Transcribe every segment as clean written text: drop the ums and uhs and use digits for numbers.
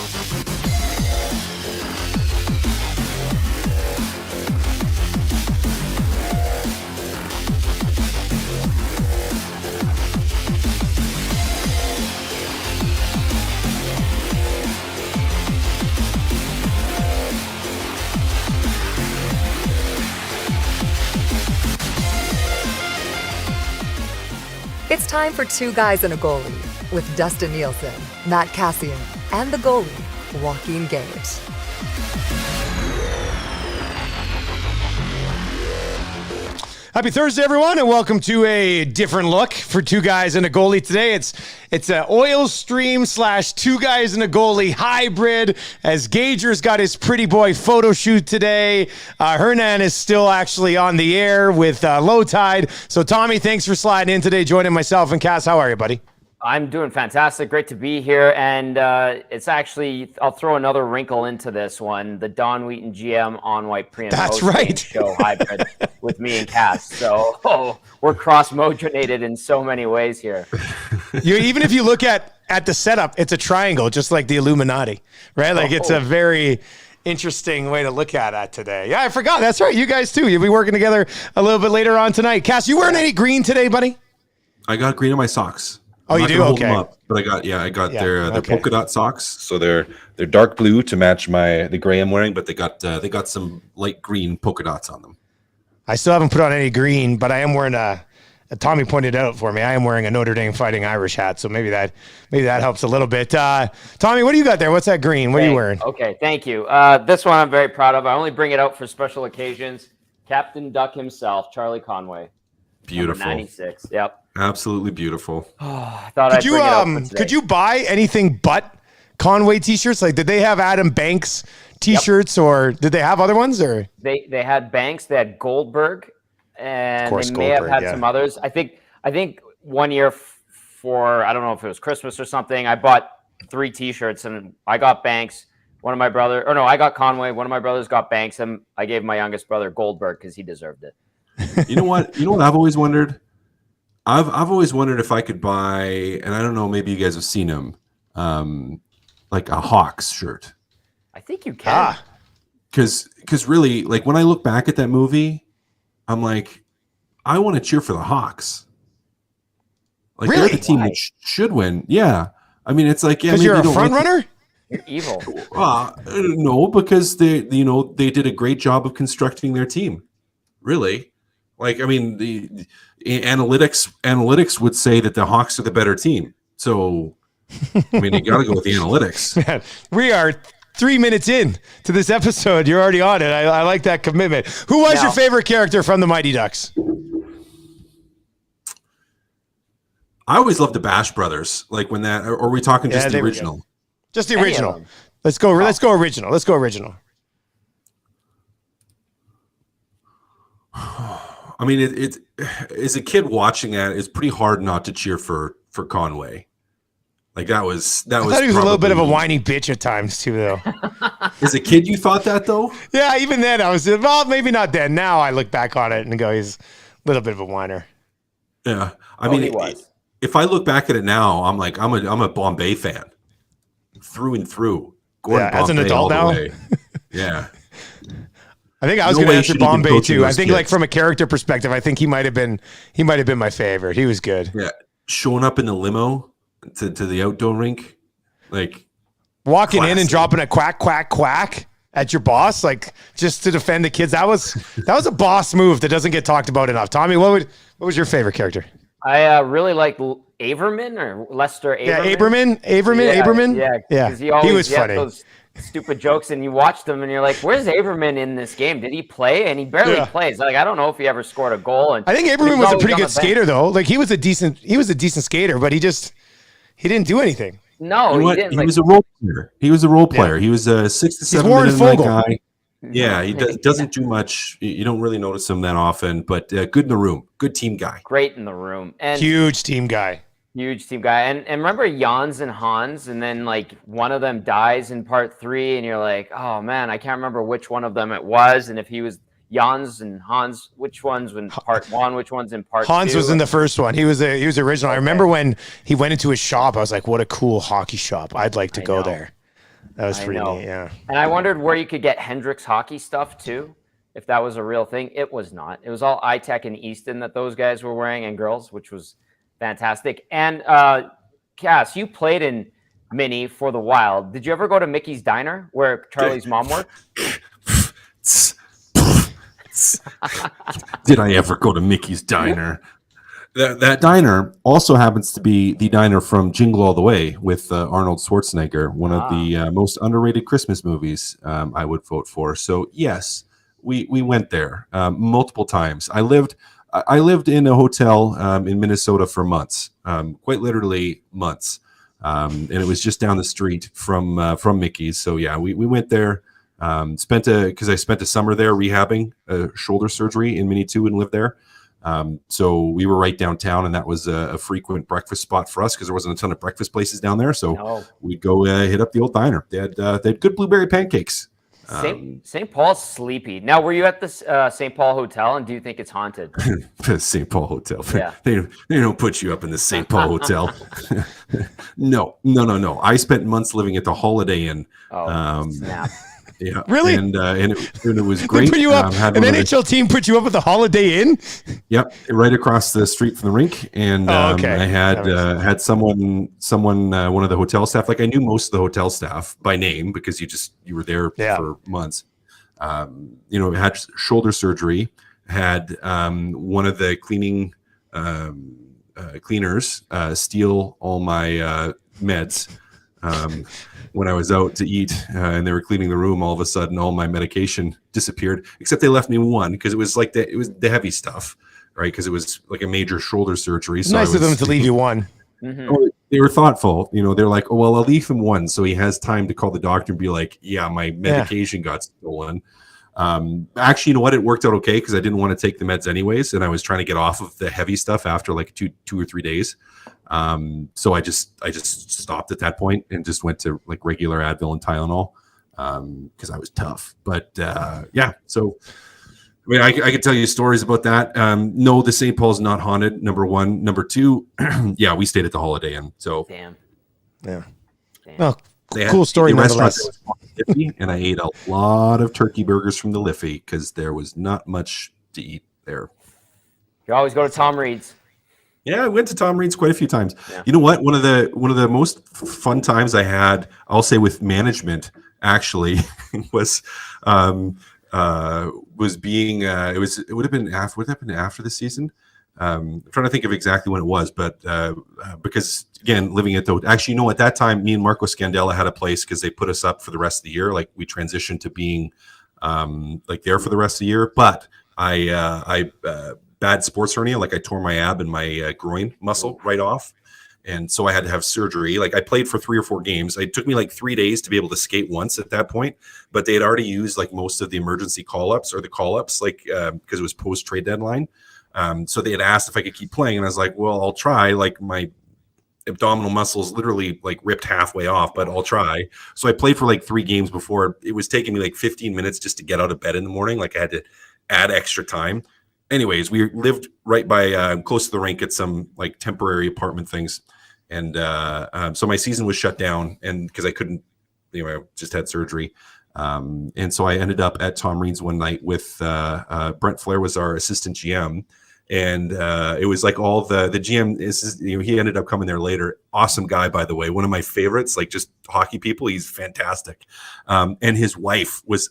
It's time for Two Guys and a Goalie with Dustin Nielsen, Matt Cassian, and the goalie, Joaquin Garrett. Happy Thursday, everyone, and welcome to a different look for Two Guys and a Goalie today. It's an oil stream / Two Guys and a Goalie hybrid, as Gager's got his pretty boy photo shoot today. Hernan is still actually on the air with low tide. So, Tommy, thanks for sliding in today, joining myself and Cass. How are you, buddy? I'm doing fantastic. Great to be here. And it's actually, I'll throw another wrinkle into this one. The Don Wheaton GM on white pre and post show hybrid with me and Cass. So we're cross-mojonated in so many ways here. Even if you look at the setup, it's a triangle, just like the Illuminati, right? Like it's a very interesting way to look at it today. Yeah, I forgot. That's right. You guys too. You'll be working together a little bit later on tonight. Cass, you wearing any green today, buddy? I got green in my socks. Oh, you do? Okay. Up, but I got their polka dot socks. So they're dark blue to match the gray I'm wearing, but they got some light green polka dots on them. I still haven't put on any green, but I am wearing Tommy pointed out for me, I am wearing a Notre Dame Fighting Irish hat, so maybe that helps a little bit. Tommy, what do you got there? What's that green? What are you wearing? Okay, thank you. This one I'm very proud of. I only bring it out for special occasions. Captain Duck himself, Charlie Conway. Beautiful. 96. Yep. Absolutely beautiful. I thought I'd bring it out for today. Could you buy anything but Conway t-shirts? Like, did they have Adam Banks t-shirts, or did they have other ones? Or they had Banks, they had Goldberg, and they may have had some others. I think 1 year for, I don't know if it was Christmas or something, I bought 3 t-shirts, and I got Banks. I got Conway. One of my brothers got Banks, and I gave my youngest brother Goldberg because he deserved it. You know what I've always wondered? I've always wondered if I could buy, and I don't know, maybe you guys have seen them, like a Hawks shirt. I think you can. Because really, like, when I look back at that movie, I'm like, I want to cheer for the Hawks. Like, really? They're the team that should win. Yeah. I mean, it's like, because you're a front runner? You're evil. No, because they did a great job of constructing their team. Really. Like, I mean, the analytics would say that the Hawks are the better team. So, I mean, you got to go with the analytics. Man, we are 3 minutes in to this episode. You're already on it. I like that commitment. Who was your favorite character from the Mighty Ducks? I always loved the Bash Brothers. Like, when that, or are we talking just the original? Just the original. Let's go original. Let's go original. I mean, it as a kid watching that, it's pretty hard not to cheer for Conway. Like that was. I thought he was a little bit of a whiny bitch at times too, though. As a kid, you thought that though? Yeah, even then I was. Well, maybe not then. Now I look back on it and go, he's a little bit of a whiner. Yeah, I mean, if I look back at it now, I'm like, I'm a Bombay fan through and through. Gordon Bombay, as an adult now. Yeah. I think I was going to answer Bombay too. I think, like, from a character perspective, I think he might have been my favorite. He was good. Yeah, showing up in the limo to the outdoor rink, like walking in and dropping a quack quack quack at your boss, like just to defend the kids. That was a boss move that doesn't get talked about enough. Tommy, what was your favorite character? I really liked Averman or Lester Averman. Yeah, Averman. Yeah, he was funny. Those stupid jokes, and you watch them and you're like, where's Averman in this game? Did he play? And he barely plays. Like, I don't know if he ever scored a goal. And I think Averman was a pretty good skater though. Like, he was a decent skater, but he didn't do anything. No, he didn't. He was a role player. He was a role player. He was a 6 to 7 minute guy. Yeah, he doesn't do much. You don't really notice him that often, but good in the room. Good team guy. Great in the room. And huge team guy. And remember Jans and Hans, and then like one of them dies in part 3, and you're like, oh man, I can't remember which one of them it was, and if he was Jans and Hans, which one's in part 1, which one's in part 2. Hans was in the first one. He was original. Okay. I remember when he went into his shop, I was like, what a cool hockey shop. I'd like to go there. That was pretty neat, yeah. And I wondered where you could get Hendrix hockey stuff too, if that was a real thing. It was not. It was all iTech and Easton that those guys were wearing, and girls, which was fantastic. And Cass, you played in Mini for the Wild. Did you ever go to Mickey's Diner where Charlie's mom worked? Did I ever go to Mickey's Diner? That diner also happens to be the diner from Jingle All the Way with Arnold Schwarzenegger, one of the most underrated Christmas movies I would vote for. So yes, we went there multiple times. I lived in a hotel in Minnesota for months, quite literally months, and it was just down the street from Mickey's. So yeah, we went there. Because I spent a summer there rehabbing shoulder surgery in Mini 2 and lived there. So we were right downtown, and that was a frequent breakfast spot for us because there wasn't a ton of breakfast places down there. So we'd go hit up the old diner. They had good blueberry pancakes. St. Paul's sleepy. Now, were you at the St. Paul Hotel, and do you think it's haunted? St. Paul Hotel. Yeah. They don't put you up in the St. Paul Hotel. No. I spent months living at the Holiday Inn. Snap. Yeah, really, and it was great. They put you up. An NHL team put you up at the Holiday Inn. Yep, right across the street from the rink, and I had someone, one of the hotel staff. Like I knew most of the hotel staff by name because you were there for months. Had shoulder surgery. Had one of the cleaners steal all my meds. When I was out to eat and they were cleaning the room, all of a sudden all my medication disappeared, except they left me one because it was the heavy stuff, right? Because it was like a major shoulder surgery. So nice of them to leave you one. Mm-hmm. They were thoughtful. They're like, oh, well, I'll leave him one. So he has time to call the doctor and be like, yeah, my medication got stolen. Actually, you know what? It worked out okay because I didn't want to take the meds anyways. And I was trying to get off of the heavy stuff after like two or 3 days. So I just stopped at that point and just went to like regular Advil and Tylenol because I was tough. But so I mean, I could tell you stories about that. No, the St. Paul's not haunted. Number one. Number two, we stayed at the Holiday Inn. So damn. Well, cool story nonetheless. And I ate a lot of turkey burgers from the Liffey because there was not much to eat there. You always go to Tom Reed's. Yeah, I went to Tom Reed's quite a few times. Yeah. You know what? One of the most fun times I had, I'll say with management, actually, was being it would have been after the season. I'm trying to think of exactly when it was, but because again, living at actually, at that time, me and Marco Scandella had a place because they put us up for the rest of the year. Like we transitioned to being there for the rest of the year, but I bad sports hernia, like I tore my ab and my groin muscle right off. And so I had to have surgery. Like I played for 3 or 4 games. It took me like 3 days to be able to skate once at that point, but they had already used like most of the emergency call-ups like, because it was post trade deadline. So they had asked if I could keep playing. And I was like, well, I'll try. Like my abdominal muscles literally like ripped halfway off, but I'll try. So I played for like 3 games before. It was taking me like 15 minutes just to get out of bed in the morning. Like I had to add extra time. Anyways, we lived right by close to the rink at some like temporary apartment things. And so my season was shut down and because I couldn't, I just had surgery. And so I ended up at Tom Reed's one night with Brent Flair was our assistant GM. And it was like all the GM he ended up coming there later. Awesome guy, by the way. One of my favorites, like just hockey people. He's fantastic. And his wife was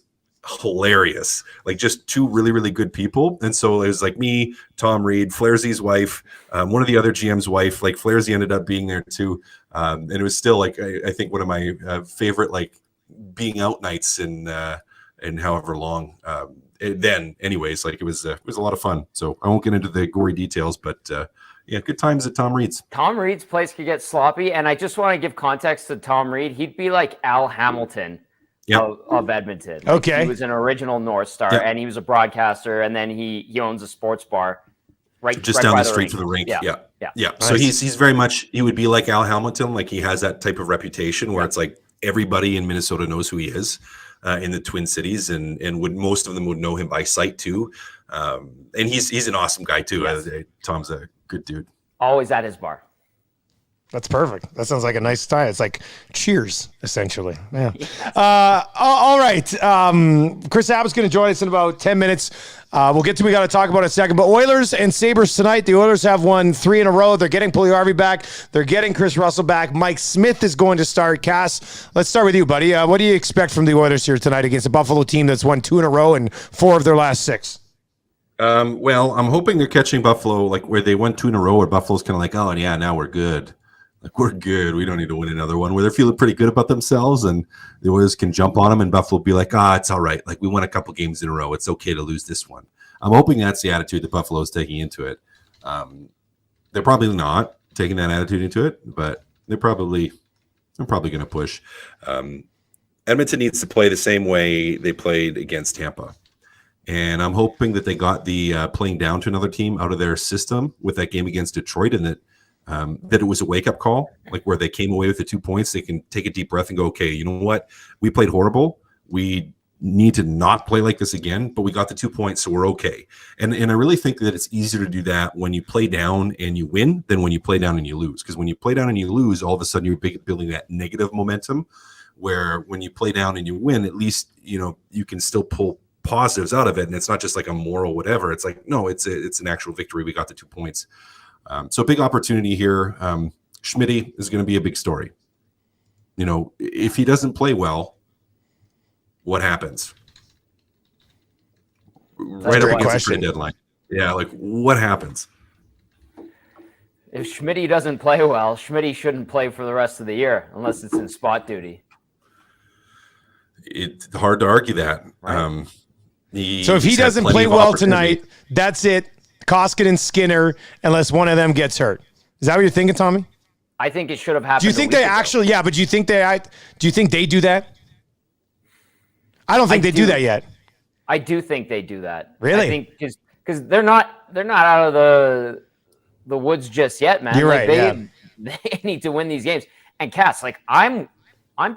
hilarious, like just 2 really, really good people. And so it was like me, Tom Reed, Flairzy's wife, one of the other GM's wife, like Flairzy ended up being there too. And it was still like, I think one of my favorite, like being out nights in however long. Then anyways, like it was a lot of fun. So I won't get into the gory details, but good times at Tom Reed's. Tom Reed's place could get sloppy. And I just want to give context to Tom Reed. He'd be like Al Hamilton. Of Edmonton. Okay. He was an original North Star and he was a broadcaster and then he owns a sports bar right down by the street from the rink. Yeah. Nice. So he's very much, he would be like Al Hamilton. Like he has that type of reputation where it's like everybody in Minnesota knows who he is in the Twin Cities and most of them would know him by sight too. And he's an awesome guy too. Yes. Tom's a good dude. Always at his bar. That's perfect. That sounds like a nice time. It's like cheers, essentially. Yeah. All right. Chris Abbott's going to join us in about 10 minutes. We'll get to we got to talk about it in a second. But Oilers and Sabres tonight. The Oilers have won 3 in a row. They're getting Puljujärvi back. They're getting Chris Russell back. Mike Smith is going to start. Cass, let's start with you, buddy. What do you expect from the Oilers here tonight against a Buffalo team that's won 2 in a row and 4 of their last 6? Well, I'm hoping they're catching Buffalo, like where they won 2 in a row, where Buffalo's kind of like, oh, yeah, now we're good. Like, we're good. We don't need to win another one. Where they're feeling pretty good about themselves, and the Oilers can jump on them, and Buffalo be like, it's all right. Like, we won a couple games in a row. It's okay to lose this one. I'm hoping that's the attitude that Buffalo is taking into it. They're probably not taking that attitude into it, but they're probably going to push. Edmonton needs to play the same way they played against Tampa. And I'm hoping that they got the playing down to another team out of their system with that game against Detroit, and that it was a wake-up call, like where they came away with the 2 points. They can take a deep breath and go, okay, you know what? We played horrible. We need to not play like this again, but we got the 2 points, so we're okay. And I really think that it's easier to do that when you play down and you win than when you play down and you lose. Because when you play down and you lose, all of a sudden you're building that negative momentum, where when you play down and you win, at least, you can still pull positives out of it. And it's not just like a moral whatever. It's like, no, it's an actual victory. We got the 2 points. So big opportunity here. Schmitty is going to be a big story. If he doesn't play well, what happens? Right up against the trade deadline. Yeah, like what happens? If Schmitty doesn't play well, Schmitty shouldn't play for the rest of the year unless it's in spot duty. It's hard to argue that. Right. So if he doesn't play well tonight, that's it. Koskinen and Skinner, unless one of them gets hurt. Is that what you're thinking, Tommy? I think it should have happened. Do you think they actually? Yeah, but do you think they do that? I don't think they do that yet. I do think they do that. Really? I think because they're not out of the woods just yet, man. You're right. They need to win these games. And Cass, like I'm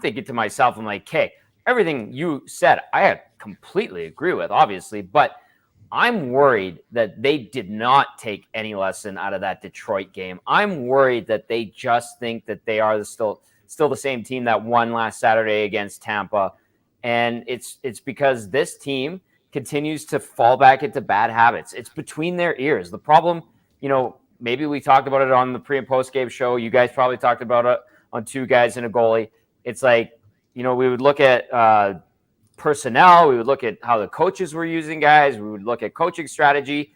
thinking to myself, I'm like, okay, everything you said, I completely agree with, obviously, but I'm worried that they did not take any lesson out of that Detroit game. I'm worried that they just think that they are still the same team that won last Saturday against Tampa. And it's because this team continues to fall back into bad habits. It's between their ears. The problem, maybe we talked about it on the pre and post game show. You guys probably talked about it on Two Guys and a Goalie. It's like, we would look at personnel. We would look at how the coaches were using guys. We would look at coaching strategy.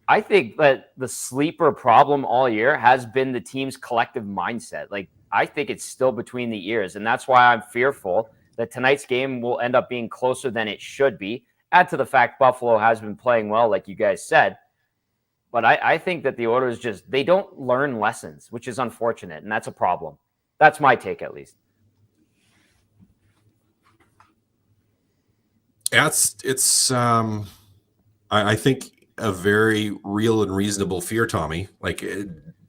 I think that the sleeper problem all year has been the team's collective mindset. Like, I think it's still between the ears. And that's why I'm fearful that tonight's game will end up being closer than it should be. Add to the fact Buffalo has been playing well, like you guys said. But I think that the Oilers they don't learn lessons, which is unfortunate. And that's a problem. That's my take, at least. It's I think a very real and reasonable fear, Tommy, like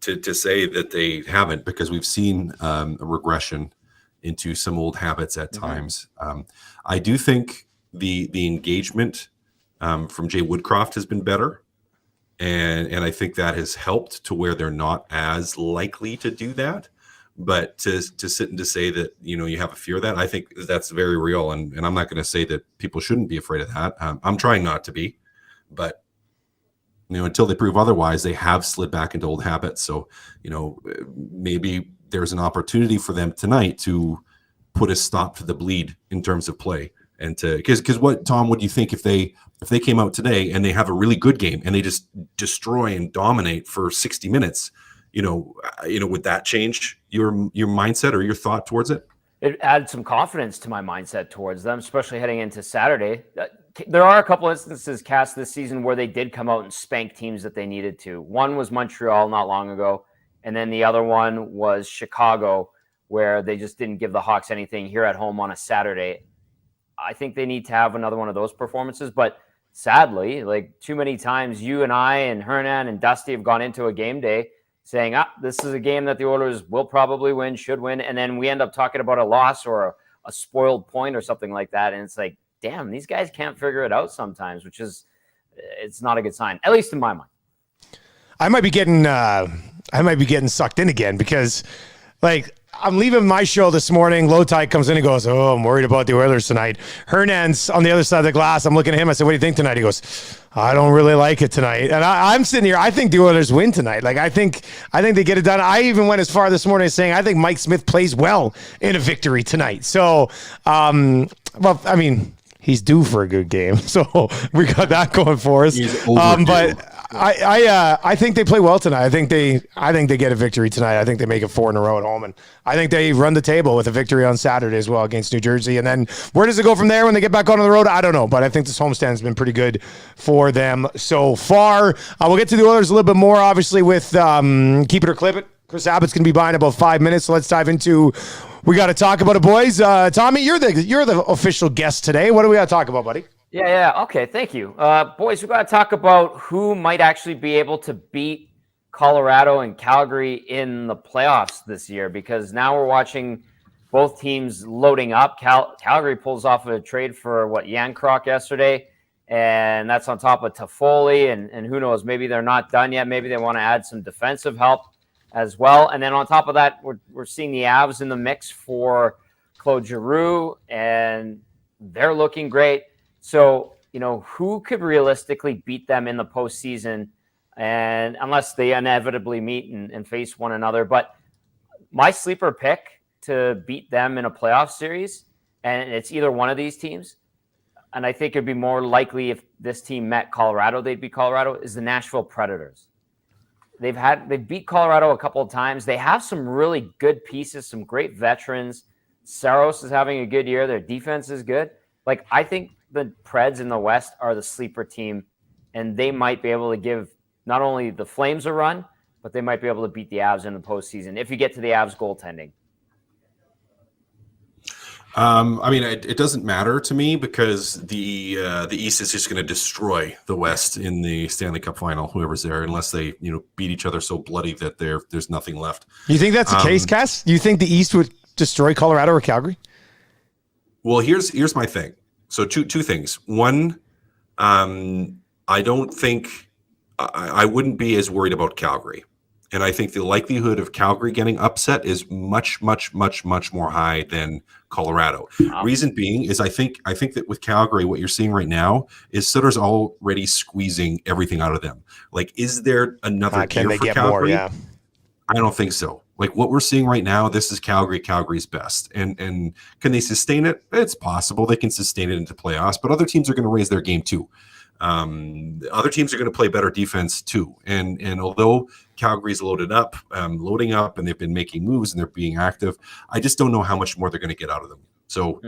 to say that they haven't, because we've seen a regression into some old habits at times. I do think the engagement from Jay Woodcroft has been better, and I think that has helped to where they're not as likely to do that. But to sit and to say that, you have a fear of that, I think that's very real. And I'm not going to say that people shouldn't be afraid of that. I'm trying not to be. But, until they prove otherwise, they have slid back into old habits. So, maybe there's an opportunity for them tonight to put a stop to the bleed in terms of play. And because what, Tom, would you think if they came out today and they have a really good game and they just destroy and dominate for 60 minutes? Would that change your mindset or your thought towards it? It adds some confidence to my mindset towards them, especially heading into Saturday. There are a couple instances, Cass, this season where they did come out and spank teams that they needed to. One was Montreal not long ago, and then the other one was Chicago, where they just didn't give the Hawks anything here at home on a Saturday. I think they need to have another one of those performances, but sadly, like too many times you and I and Hernan and Dusty have gone into a game day saying, this is a game that the Oilers will probably win, should win. And then we end up talking about a loss or a spoiled point or something like that. And it's like, damn, these guys can't figure it out sometimes, it's not a good sign, at least in my mind. I might be getting I might be getting sucked in again because, like, I'm leaving my show this morning. Lowtide comes in and goes, "Oh, I'm worried about the Oilers tonight." Hernan's on the other side of the glass. I'm looking at him. I said, "What do you think tonight?" He goes, "I don't really like it tonight." And I'm sitting here. I think the Oilers win tonight. Like, I think they get it done. I even went as far this morning as saying I think Mike Smith plays well in a victory tonight. So, well, I mean, he's due for a good game, so we got that going for us. But I think they play well tonight. I think they get a victory tonight. I think they make it 4 in a row at home, and I think they run the table with a victory on Saturday as well against New Jersey. And then where does it go from there when they get back onto the road? I don't know, but I think this homestand has been pretty good for them so far. We'll get to the Oilers a little bit more, obviously, with Keep It or Clip It. Chris Abbott's going to be by in about 5 minutes, so let's dive into. We got to talk about it, boys. Tommy, you're the official guest today. What do we got to talk about, buddy? Yeah. Okay, thank you. Boys, we got to talk about who might actually be able to beat Colorado and Calgary in the playoffs this year, because now we're watching both teams loading up. Calgary pulls off a trade for Yancroc yesterday, and that's on top of Toffoli, and who knows, maybe they're not done yet. Maybe they want to add some defensive help as well. And then on top of that, we're seeing the Avs in the mix for Claude Giroux, and they're looking great. So, who could realistically beat them in the postseason, and unless they inevitably meet and face one another? But my sleeper pick to beat them in a playoff series, and it's either one of these teams, and I think it'd be more likely if this team met Colorado, they'd beat Colorado, is the Nashville Predators. They beat Colorado a couple of times. They have some really good pieces, some great veterans. Saros is having a good year. Their defense is good. Like, I think the Preds in the West are the sleeper team, and they might be able to give not only the Flames a run, but they might be able to beat the Avs in the postseason if you get to the Avs goaltending. I mean, it doesn't matter to me because the East is just going to destroy the West in the Stanley Cup final, whoever's there, unless they beat each other so bloody that there's nothing left. You think that's the case, Cass? You think the East would destroy Colorado or Calgary? Well, here's my thing. So two things. One, I don't think I wouldn't be as worried about Calgary. And I think the likelihood of Calgary getting upset is much, much, much, much more high than Colorado. Wow. Reason being is I think that with Calgary, what you're seeing right now is Sutter's already squeezing everything out of them. Like, is there another can they for get Calgary? More, yeah. I don't think so. Like, what we're seeing right now, this is Calgary's best. And can they sustain it? It's possible they can sustain it into playoffs, but other teams are going to raise their game too. Other teams are going to play better defense too. And although Calgary's loading up, and they've been making moves and they're being active, I just don't know how much more they're going to get out of them. So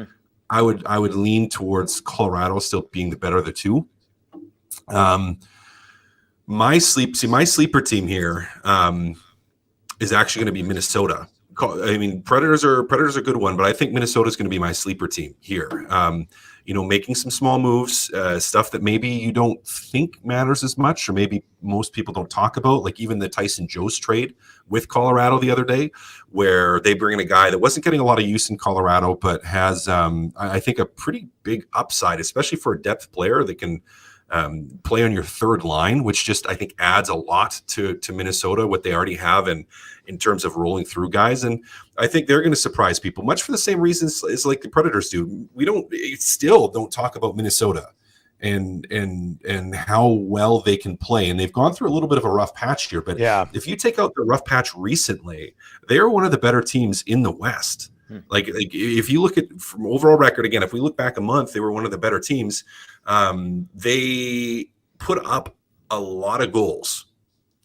I would lean towards Colorado still being the better of the two. My sleeper team here, is actually going to be Minnesota. I mean, Predators are a good one, but I think Minnesota is going to be my sleeper team here. Making some small moves, stuff that maybe you don't think matters as much, or maybe most people don't talk about, like even the Tyson Jost trade with Colorado the other day, where they bring in a guy that wasn't getting a lot of use in Colorado, but has, I think, a pretty big upside, especially for a depth player that can play on your third line, which just, I think, adds a lot to Minnesota, what they already have in terms of rolling through guys. And I think they're going to surprise people, much for the same reasons as like the Predators do. We still don't talk about Minnesota and how well they can play. And they've gone through a little bit of a rough patch here, but if you take out the rough patch recently, they are one of the better teams in the West. Like if you look at from overall record, again, if we look back a month, they were one of the better teams. They put up a lot of goals.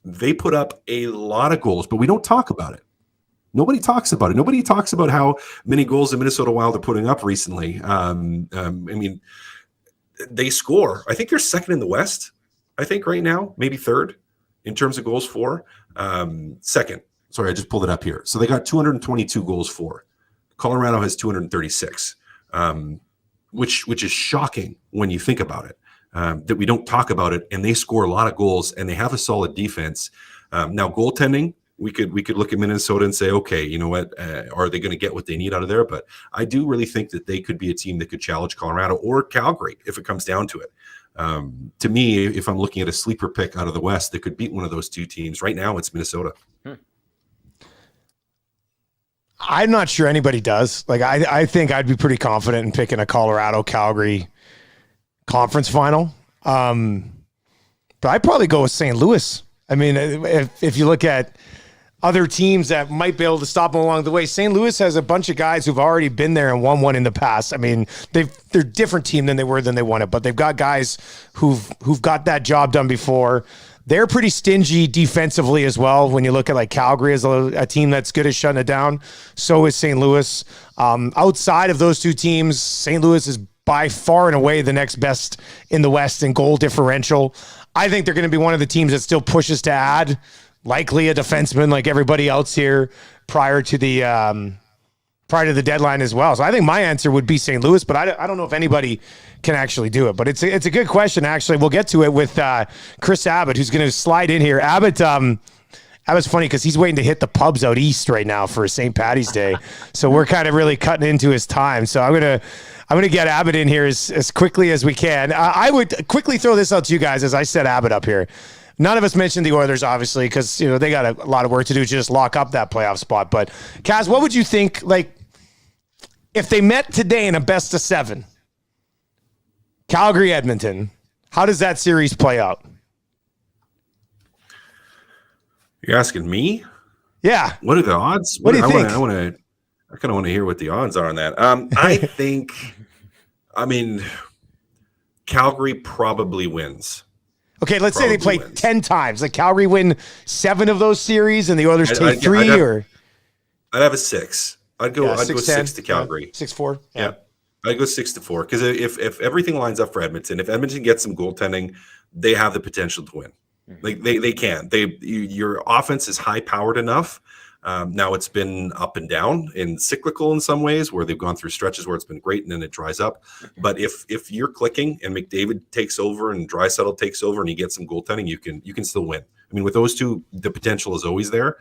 But we don't talk about it. Nobody talks about it. Nobody talks about how many goals the Minnesota Wild are putting up recently. I mean, they score. I think they're second in the West, I think right now, maybe third in terms of goals for. Second. Sorry, I just pulled it up here. So they got 222 goals for. Colorado has 236, which is shocking when you think about it, that we don't talk about it, and they score a lot of goals and they have a solid defense. Now goaltending, we could look at Minnesota and say, okay, you know what, are they going to get what they need out of there? But I do really think that they could be a team that could challenge Colorado or Calgary if it comes down to it. To me, if I'm looking at a sleeper pick out of the West that could beat one of those two teams, right now it's Minnesota. I'm not sure anybody does. Like, I think I'd be pretty confident in picking a Colorado-Calgary conference final. But I'd probably go with St. Louis. I mean, if you look at other teams that might be able to stop them along the way, St. Louis has a bunch of guys who've already been there and won one in the past. I mean, they're a different team than they won it, but they've got guys who've got that job done before. They're pretty stingy defensively as well. When you look at like Calgary as a team that's good at shutting it down, so is St. Louis. Outside of those two teams, St. Louis is by far and away the next best in the West in goal differential. I think they're going to be one of the teams that still pushes to add likely a defenseman like everybody else here prior to the deadline as well. So I think my answer would be St. Louis, but I don't know if anybody can actually do it. But it's a good question, actually. We'll get to it with Chris Abbott, who's going to slide in here. Abbott's funny because he's waiting to hit the pubs out east right now for St. Patty's Day. So we're kind of really cutting into his time. So I'm gonna get Abbott in here as quickly as we can. I would quickly throw this out to you guys as I set Abbott up here. None of us mentioned the Oilers, obviously, because they got a lot of work to do to just lock up that playoff spot. But Kaz, what would you think, like, if they met today in a best of 7, Calgary, Edmonton, how does that series play out? You're asking me? Yeah. What are the odds? What do you think? I kind of want to hear what the odds are on that. I mean, Calgary probably wins. Okay, let's say they play 10 times. Like Calgary win 7 of those series and the Oilers take 3, or I'd have a 6. I'd go 6 to Calgary. 6-4. Yeah. I'd go 6-4 because if everything lines up for Edmonton, if Edmonton gets some goaltending, they have the potential to win. Like they can. Your offense is high powered enough. Now it's been up and down and cyclical in some ways where they've gone through stretches where it's been great and then it dries up. But if you're clicking and McDavid takes over and Draisaitl takes over and you get some goaltending, you can still win. I mean, with those two, the potential is always there.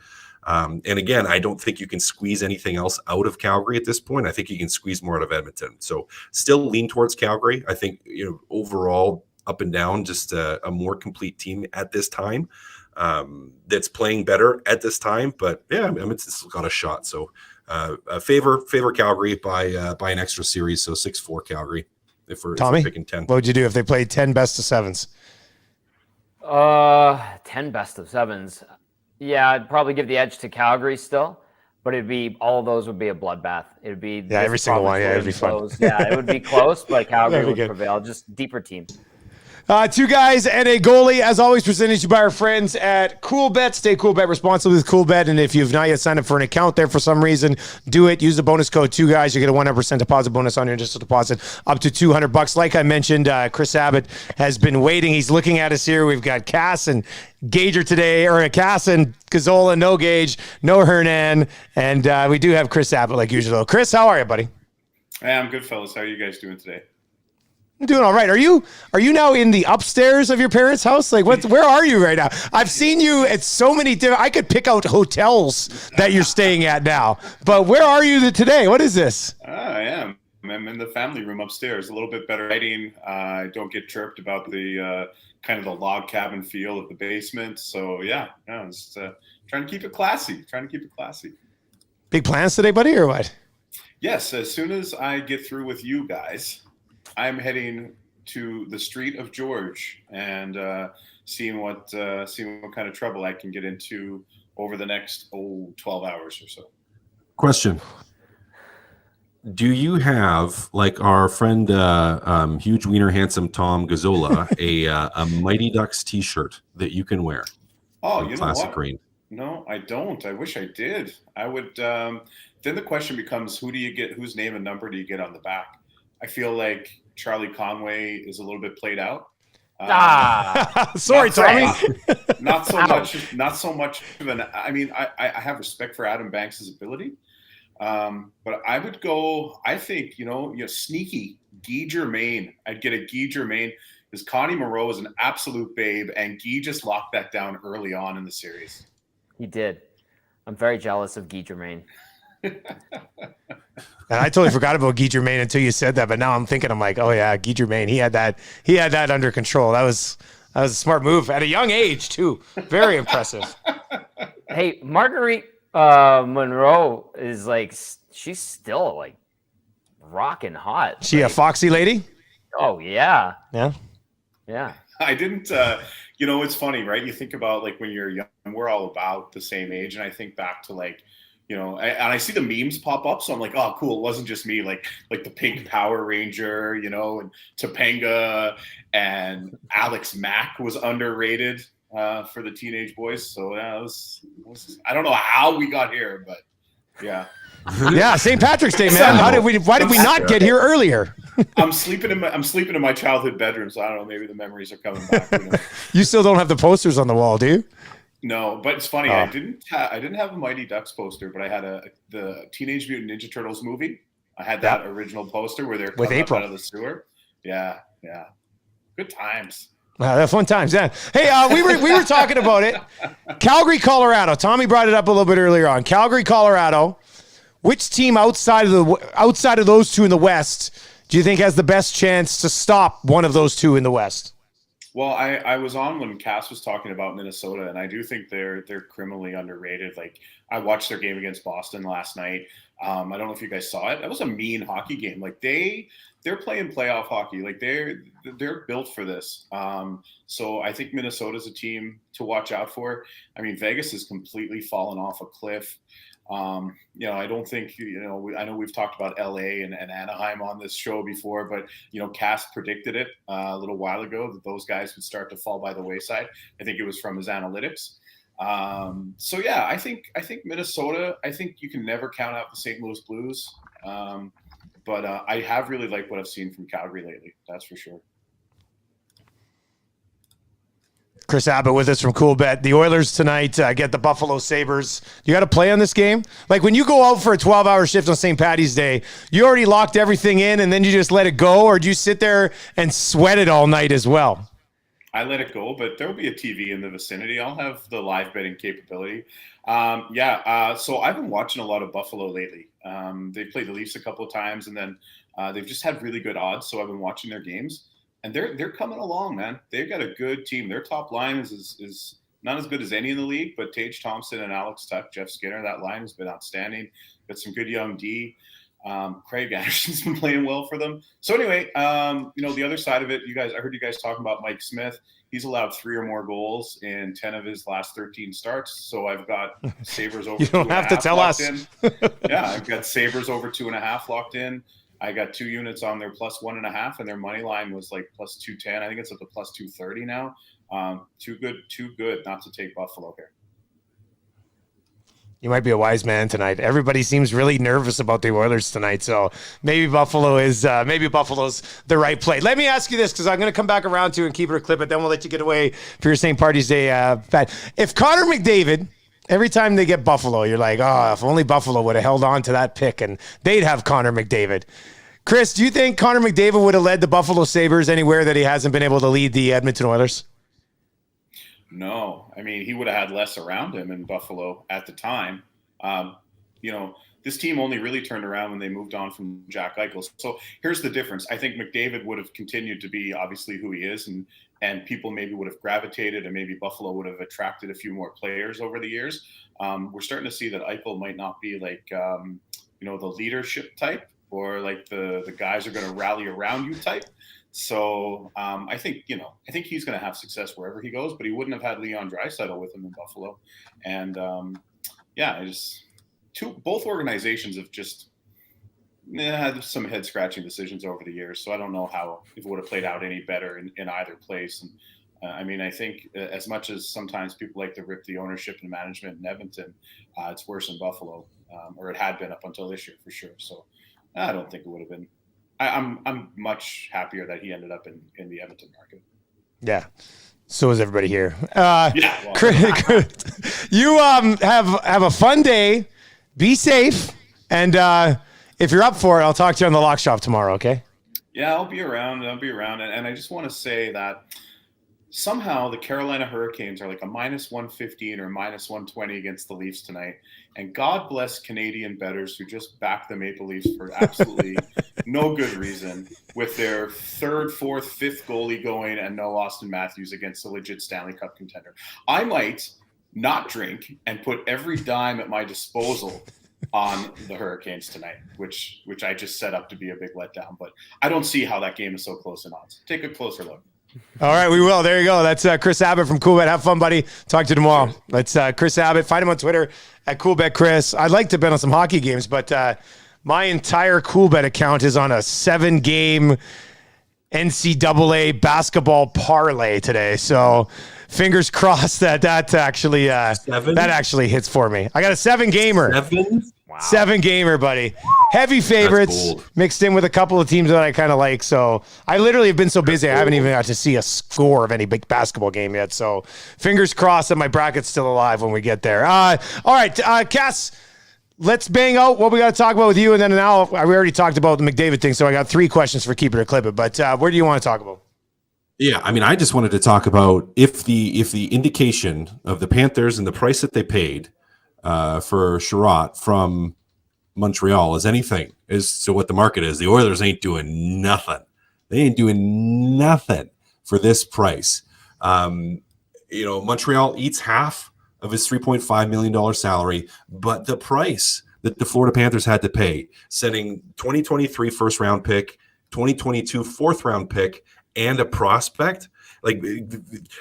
And again, I don't think you can squeeze anything else out of Calgary at this point. I think you can squeeze more out of Edmonton. So still lean towards Calgary. I think overall up and down, just a more complete team at this time. That's playing better at this time, but yeah, Edmonton's got a shot. So favor Calgary by an extra series. So 6-4 Calgary. If we're picking 10, what would you do if they played 10 best of 7s? 10 best of 7s. Yeah, I'd probably give the edge to Calgary still, but all of those would be a bloodbath. It would be every single one. Yeah, it'd be fun. Yeah, it would be close, but Calgary would prevail. Just deeper team. 2 guys and a goalie, as always, presented to you by our friends at CoolBet. Stay cool, bet responsibly with CoolBet. And if you've not yet signed up for an account there for some reason, do it. Use the bonus code 2guys. You get a 100% deposit bonus on your initial deposit up to $200. Like I mentioned, Chris Abbott has been waiting. He's looking at us here. We've got Cass and Gager today, or Cass and Gazzola, no Gage, no Hernan. And we do have Chris Abbott like usual. Chris, how are you, buddy? Hey, I'm good, fellas. How are you guys doing today? I'm doing all right. Are you now in the upstairs of your parents' house? Like, where are you right now? I've seen you at so many different. I could pick out hotels that you're staying at now. But where are you today? What is this? I am. I'm in the family room upstairs. A little bit better lighting. I don't get chirped about the kind of the log cabin feel of the basement. So yeah, just trying to keep it classy. Big plans today, buddy, or what? Yes. As soon as I get through with you guys, I'm heading to the Street of George and seeing what kind of trouble I can get into over the next 12 hours or so. Question. Do you have, like our friend Huge Wiener Handsome Tom Gazzola, a Mighty Ducks t-shirt that you can wear? Oh, you know classic what? Green. No, I don't. I wish I did. I would. Then the question becomes, whose name and number do you get on the back? I feel like Charlie Conway is a little bit played out. Sorry, Tommy. Not so much of an. I mean, I have respect for Adam Banks' ability, but I would go. I think sneaky Guy Germain. I'd get a Guy Germain because Connie Moreau is an absolute babe, and Guy just locked that down early on in the series. He did. I'm very jealous of Guy Germain. And I totally forgot about Guy Germain until you said that. But now I'm thinking, I'm like, oh yeah, Guy Germain, he had that under control. That was a smart move at a young age too. Very impressive. Hey, Marguerite Monroe is like, she's still like rocking hot. She a foxy lady? Oh yeah. Yeah. I didn't, it's funny, right? You think about like when you're young, we're all about the same age. And I think back to like, and I see the memes pop up. So I'm like, oh, cool. It wasn't just me, like the pink Power Ranger, and Topanga and Alex Mack was underrated for the teenage boys. So yeah, it was I don't know how we got here, but yeah. Yeah, St. Patrick's Day, man. Why did we not get here earlier? I'm sleeping in my childhood bedroom, so I don't know. Maybe the memories are coming back. You still don't have the posters on the wall, do you? No, but it's funny. I didn't have a Mighty Ducks poster, but I had the Teenage Mutant Ninja Turtles movie. I had that original poster where they're coming up out of the sewer. Yeah. Good times. They're fun times, yeah. Hey, we were talking about it. Calgary, Colorado. Tommy brought it up a little bit earlier on. Calgary, Colorado. Which team outside of those two in the West do you think has the best chance to stop one of those two in the West? Well, I was on when Cass was talking about Minnesota, and I do think they're criminally underrated. Like, I watched their game against Boston last night. I don't know if you guys saw it. That was a mean hockey game. Like they're playing playoff hockey. Like they're built for this. So I think Minnesota's a team to watch out for. I mean, Vegas has completely fallen off a cliff. I don't think, I know we've talked about LA and Anaheim on this show before, but, Cass predicted it a little while ago that those guys would start to fall by the wayside. I think it was from his analytics. So yeah, I think Minnesota, I think you can never count out the St. Louis Blues. But I have really liked what I've seen from Calgary lately. That's for sure. Chris Abbott with us from Cool Bet. The Oilers tonight get the Buffalo Sabres. You got to play on this game? Like when you go out for a 12-hour shift on St. Patty's Day, you already locked everything in and then you just let it go, or do you sit there and sweat it all night as well? I let it go, but there will be a TV in the vicinity. I'll have the live betting capability. So I've been watching a lot of Buffalo lately. They played the Leafs a couple of times, and then they've just had really good odds, so I've been watching their games. And they're coming along, man. They've got a good team. Their top line is not as good as any in the league, but Tage Thompson and Alex Tuch, Jeff Skinner, that line has been outstanding. Got some good young D. Craig Anderson's been playing well for them. So anyway, the other side of it, I heard you guys talking about Mike Smith. He's allowed 3 or more goals in 10 of his last 13 starts. So I've got Sabres over. You don't have to tell us. Yeah, I've got Sabres over 2.5 locked in. I got 2 units on their plus 1.5, and their money line was like plus 210. I think it's up to plus 230 now. Too good not to take Buffalo here. You might be a wise man tonight. Everybody seems really nervous about the Oilers tonight, so maybe Buffalo's the right play. Let me ask you this, because I'm going to come back around to and keep it a clip, but then we'll let you get away for your St. Patty's Day. If Connor McDavid, every time they get Buffalo, you're like, oh, if only Buffalo would have held on to that pick and they'd have Connor McDavid. Chris, do you think Connor McDavid would have led the Buffalo Sabres anywhere that he hasn't been able to lead the Edmonton Oilers? No. I mean, he would have had less around him in Buffalo at the time. This team only really turned around when they moved on from Jack Eichel. So here's the difference. I think McDavid would have continued to be obviously who he is, and people maybe would have gravitated, and maybe Buffalo would have attracted a few more players over the years. We're starting to see that Eichel might not be like, the leadership type, or like the guys are going to rally around you type. So I think he's going to have success wherever he goes, but he wouldn't have had Leon Draisaitl with him in Buffalo. And both organizations have just had some head scratching decisions over the years. So I don't know if it would have played out any better in either place. And I think as much as sometimes people like to rip the ownership and management in Edmonton, it's worse in Buffalo, or it had been up until this year for sure. So I don't think it would have been. I'm much happier that he ended up in the Edmonton market. Yeah. So is everybody here. You have a fun day. Be safe. And if you're up for it, I'll talk to you on the Lock Shop tomorrow, okay? Yeah, I'll be around. And I just want to say that somehow the Carolina Hurricanes are like a -115 or -120 against the Leafs tonight. And God bless Canadian bettors who just back the Maple Leafs for absolutely no good reason with their third, fourth, fifth goalie going and no Austin Matthews against a legit Stanley Cup contender. I might not drink and put every dime at my disposal on the Hurricanes tonight, which I just set up to be a big letdown. But I don't see how that game is so close in odds. Take a closer look. All right, we will. There you go. That's Chris Abbott from Coolbet. Have fun, buddy. Talk to you tomorrow. That's Chris Abbott. Find him on Twitter at Coolbet Chris. I'd like to bet on some hockey games, but my entire Coolbet account is on a 7-game NCAA basketball parlay today. So fingers crossed that actually that actually hits for me. I got a 7-gamer. 7? Wow. 7-gamer, buddy. Heavy favorites mixed in with a couple of teams that I kind of like. So I literally have been so busy, I haven't even got to see a score of any big basketball game yet. So fingers crossed that my bracket's still alive when we get there. All right, Cass, let's bang out what we got to talk about with you. And then now we already talked about the McDavid thing. So I got 3 questions for Keep It or Clip It. But where do you want to talk about? Yeah, I mean, I just wanted to talk about if the indication of the Panthers and the price that they paid for Chariot from Montreal is anything as to what the market is. The Oilers ain't doing nothing. They ain't doing nothing for this price. Montreal eats half of his $3.5 million salary, but the price that the Florida Panthers had to pay, sending 2023 first round pick, 2022 fourth round pick, and a prospect. Like,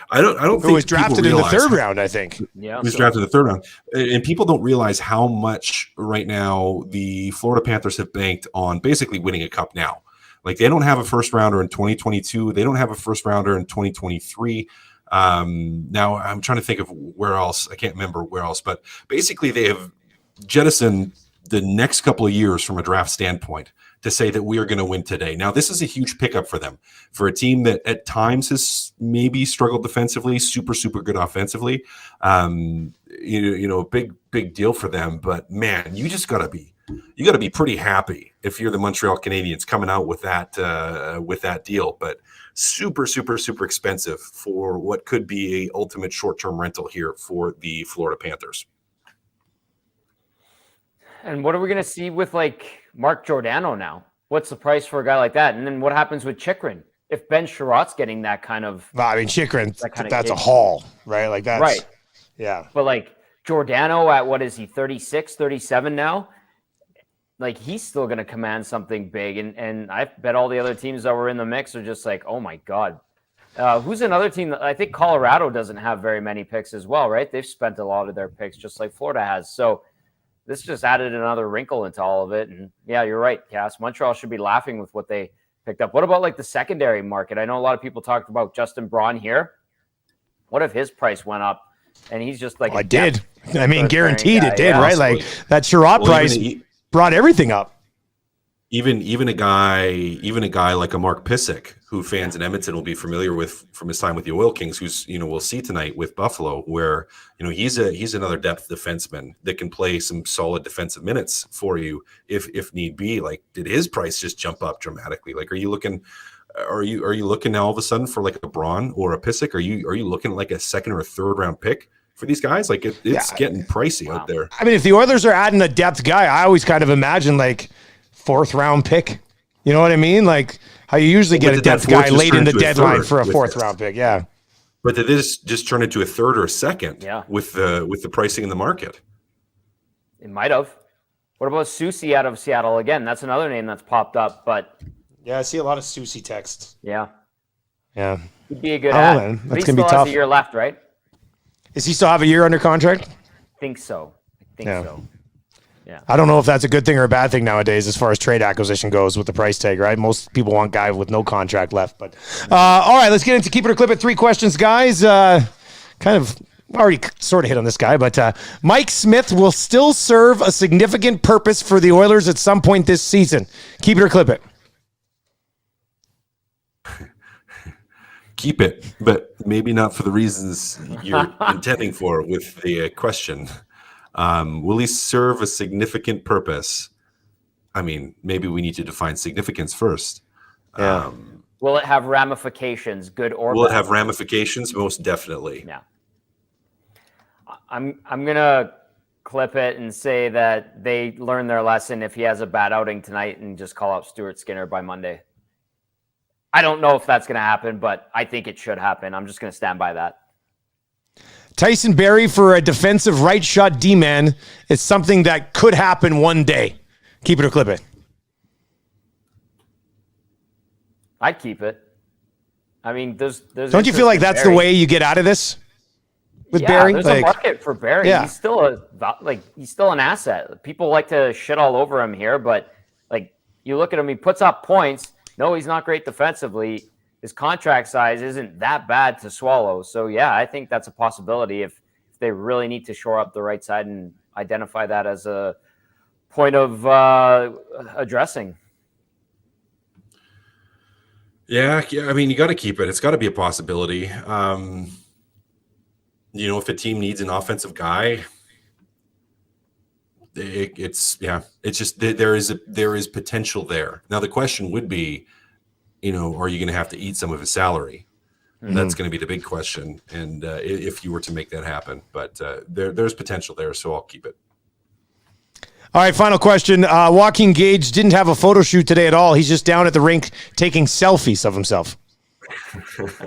I don't think it was drafted in the 3rd round, I think. Yeah, he was drafted in the 3rd round, and people don't realize how much right now the Florida Panthers have banked on basically winning a cup now. Like, they don't have a first rounder in 2022. They don't have a first rounder in 2023. Now I'm trying to think of where else. I can't remember where else, but basically they have jettisoned the next couple of years from a draft standpoint to say that we are going to win today. Now, this is a huge pickup for them, for a team that at times has maybe struggled defensively, super good offensively. Big deal for them. But man, you got to be pretty happy if you're the Montreal Canadiens coming out with that deal. But super expensive for what could be a ultimate short-term rental here for the Florida Panthers. And what are we going to see with like Mark Giordano now? What's the price for a guy like that? And then what happens with Chychrun? If Ben Sherratt's getting that kind of... Well, I mean, Chychrun, that's a haul, right? Like that's... Right. Yeah. But like Giordano at, what is he, 36, 37 now? Like, he's still going to command something big. And I bet all the other teams that were in the mix are just like, oh my God. Who's another team? I think Colorado doesn't have very many picks as well, right? They've spent a lot of their picks just like Florida has. So this just added another wrinkle into all of it. And yeah, you're right, Cass. Montreal should be laughing with what they picked up. What about like the secondary market? I know a lot of people talked about Justin Braun here. What if his price went up and he's just like... I did. I mean, guaranteed it did, right? Like that Chariot price brought everything up. Even a guy like a Mark Pysyk, who fans in Edmonton will be familiar with from his time with the Oil Kings, who's we'll see tonight with Buffalo, where he's another depth defenseman that can play some solid defensive minutes for you if need be. Like, did his price just jump up dramatically? Like, are you looking now all of a sudden for like a Braun or a Pysyk? Are you looking like a 2nd or 3rd round pick for these guys? Like, it's getting pricey out there. I mean, if the Oilers are adding a depth guy, I always kind of imagine like 4th round pick. You know what I mean? Like how you usually get a depth guy late in the deadline for a 4th round pick. Yeah. But did this just turn into a 3rd or a 2nd with the pricing in the market? It might have. What about Susie out of Seattle again? That's another name that's popped up, but yeah, I see a lot of Susie texts. Yeah. Yeah. He'd be a good ad. Man. But That's he going to be still tough. has a year left, right? Does he still have a year under contract? I think so. Yeah. I don't know if that's a good thing or a bad thing nowadays as far as trade acquisition goes with the price tag, right? Most people want guy with no contract left. But all right, let's get into Keep It or Clip It. 3 questions, guys. Kind of already sort of hit on this guy, but Mike Smith will still serve a significant purpose for the Oilers at some point this season. Keep it or clip it. Keep it, but maybe not for the reasons you're intending for with the question. Will he serve a significant purpose? I mean, maybe we need to define significance first. Well, Will it have ramifications, good or bad? Will it have ramifications? Most definitely. Yeah. I'm gonna clip it and say that they learned their lesson if he has a bad outing tonight and just call up Stuart Skinner by Monday. I don't know if that's going to happen, but I think it should happen. I'm just going to stand by that. Tyson Barrie for a defensive right shot D-man is something that could happen one day. Keep it or clip it. I'd keep it. I mean, there's don't you feel like that's Barrie. The way you get out of this with Barrie? There's a market for Barrie. Yeah. He's still an asset. People like to shit all over him here, but like you look at him, he puts up points. No, he's not great defensively. His contract size isn't that bad to swallow. So, yeah, I think that's a possibility if they really need to shore up the right side and identify that as a point of addressing. Yeah, I mean, you got to keep it. It's got to be a possibility. If a team needs an offensive guy, it's just there is potential there. Now the question would be, are you going to have to eat some of his salary? Mm-hmm. That's going to be the big question. And if you were to make that happen, but there's potential there, so I'll keep it. All right, final question. Joaquin Gage didn't have a photo shoot today at all. He's just down at the rink taking selfies of himself.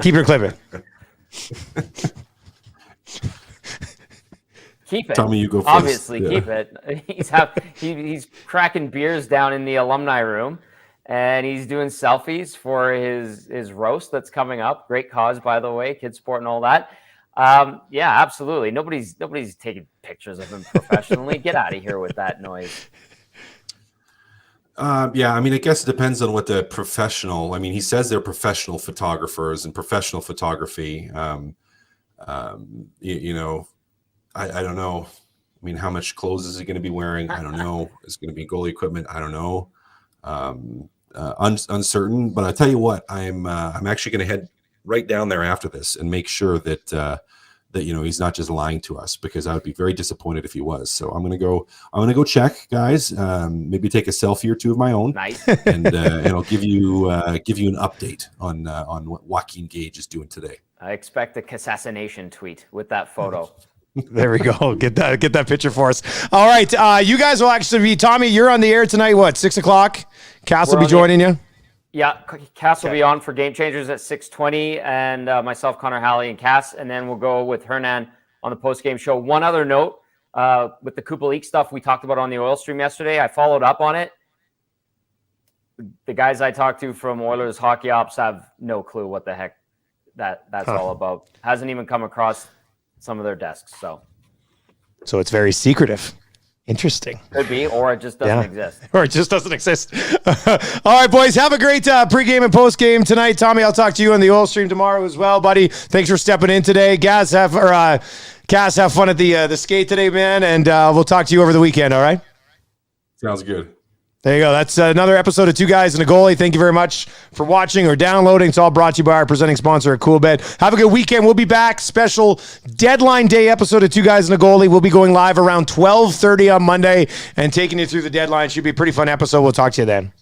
Keep it or clip it. Keep it. Tommy, you go first. Obviously, keep it. He's cracking beers down in the alumni room, and he's doing selfies for his roast that's coming up. Great cause, by the way, kids sport and all that. Yeah, absolutely. Nobody's taking pictures of him professionally. Get out of here with that noise. Yeah, I mean, I guess it depends on what the professional. I mean, he says they're professional photographers and professional photography. I don't know. I mean, how much clothes is he going to be wearing? I don't know. Is it going to be goalie equipment? I don't know. Uncertain. But I tell you what, I'm actually going to head right down there after this and make sure that he's not just lying to us, because I would be very disappointed if he was. So I'm going to go check, guys. Maybe take a selfie or two of my own. Nice. And I'll give you an update on what Joaquin Gage is doing today. I expect a assassination tweet with that photo. There we go. Get that picture for us. All right. You guys will actually be, Tommy, you're on the air tonight. What, 6:00? Cass will be joining you? Yeah. Cass will be on for Game Changers at 6:20, and myself, Connor Halley, and Cass. And then we'll go with Hernan on the post-game show. One other note, with the Coupa League stuff we talked about on the Oil Stream yesterday, I followed up on it. The guys I talked to from Oilers Hockey Ops have no clue what the heck that's all about. Hasn't even come across some of their desks. So it's very secretive. Interesting. Could be, or it just doesn't exist. Or it just doesn't exist. All right, boys, have a great pregame and postgame tonight. Tommy, I'll talk to you on the Oil Stream tomorrow as well, buddy. Thanks for stepping in today. Cass, have fun at the skate today, man, and we'll talk to you over the weekend, all right? Sounds good. There you go. That's another episode of Two Guys and a Goalie. Thank you very much for watching or downloading. It's all brought to you by our presenting sponsor, Coolbet. Have a good weekend. We'll be back. Special deadline day episode of Two Guys and a Goalie. We'll be going live around 12:30 on Monday and taking you through the deadline. Should be a pretty fun episode. We'll talk to you then.